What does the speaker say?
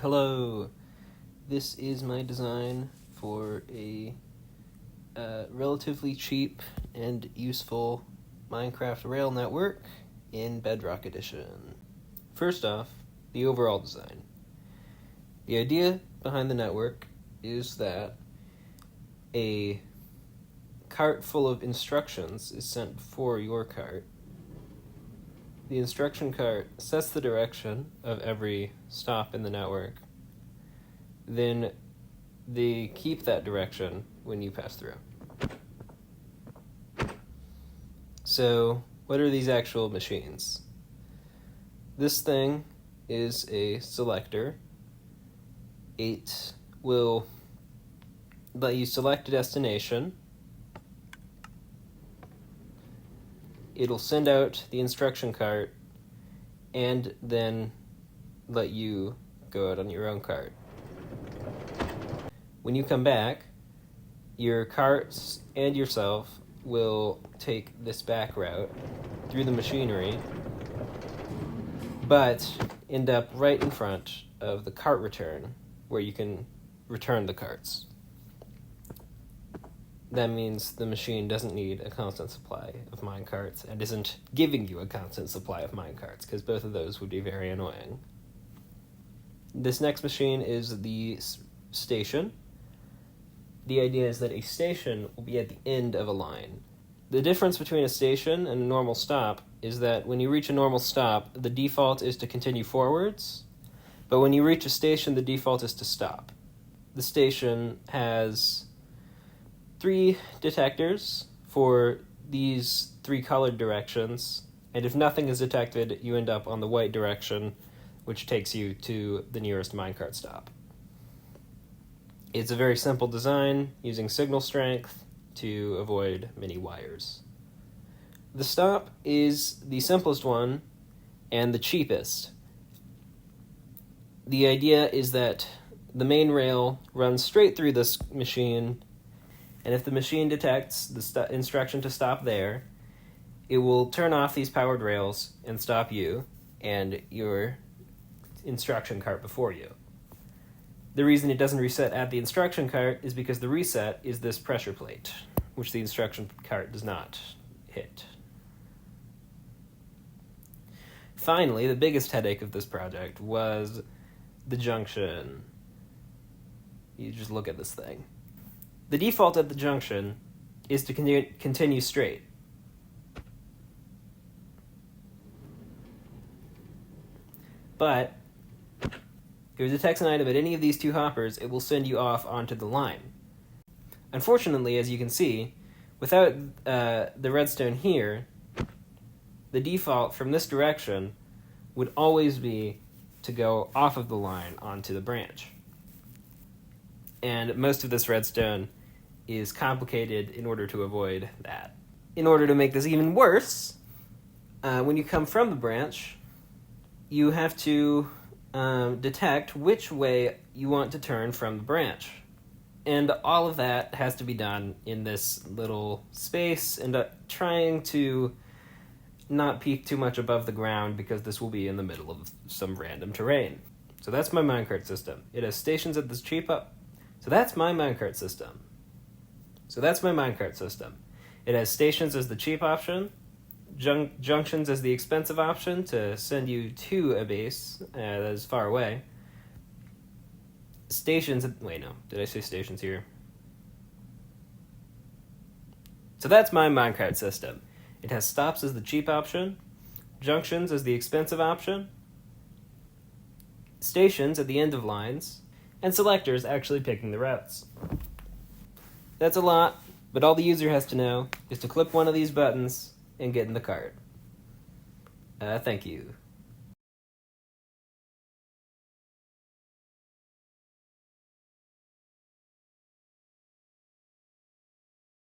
Hello, this is my design for a relatively cheap and useful Minecraft rail network in Bedrock Edition. First off, the overall design. The idea behind the network is that a cart full of instructions is sent before your cart. The instruction cart sets the direction of every stop in the network. Then they keep that direction when you pass through. So, what are these actual machines? This thing is a selector. It will let you select a destination. It'll send out the instruction cart and then let you go out on your own cart. When you come back, your carts and yourself will take this back route through the machinery, but end up right in front of the cart return, where you can return the carts. That means the machine doesn't need a constant supply of minecarts and isn't giving you a constant supply of minecarts, because both of those would be very annoying. This next machine is the station. The idea is that a station will be at the end of a line. The difference between a station and a normal stop is that when you reach a normal stop, the default is to continue forwards, but when you reach a station, the default is to stop. The station has 3 detectors for these 3 colored directions, and if nothing is detected, you end up on the white direction, which takes you to the nearest minecart stop. It's a very simple design, using signal strength to avoid many wires. The stop is the simplest one and the cheapest. The idea is that the main rail runs straight through this machine, and if the machine detects the instruction to stop there, it will turn off these powered rails and stop you and your instruction cart before you. The reason it doesn't reset at the instruction cart is because the reset is this pressure plate, which the instruction cart does not hit. Finally, the biggest headache of this project was the junction. You just look at this thing. The default at the junction is to continue straight. But if it detects an item at any of these 2 hoppers, it will send you off onto the line. Unfortunately, as you can see, without the redstone here, the default from this direction would always be to go off of the line onto the branch. And most of this redstone is complicated in order to avoid that. In order to make this even worse, when you come from the branch, you have to detect which way you want to turn from the branch. And all of that has to be done in this little space, and trying to not peek too much above the ground, because this will be in the middle of some random terrain. So that's my minecart system. It has stations at the cheap up. So that's my minecart system. It has stations as the cheap option, junctions as the expensive option to send you to a base that is far away. Stations, wait, no, did I say stations here? So that's my minecart system. It has stops as the cheap option, junctions as the expensive option, stations at the end of lines, and selectors actually picking the routes. That's a lot, but all the user has to know is to click one of these buttons and get in the cart. Thank you.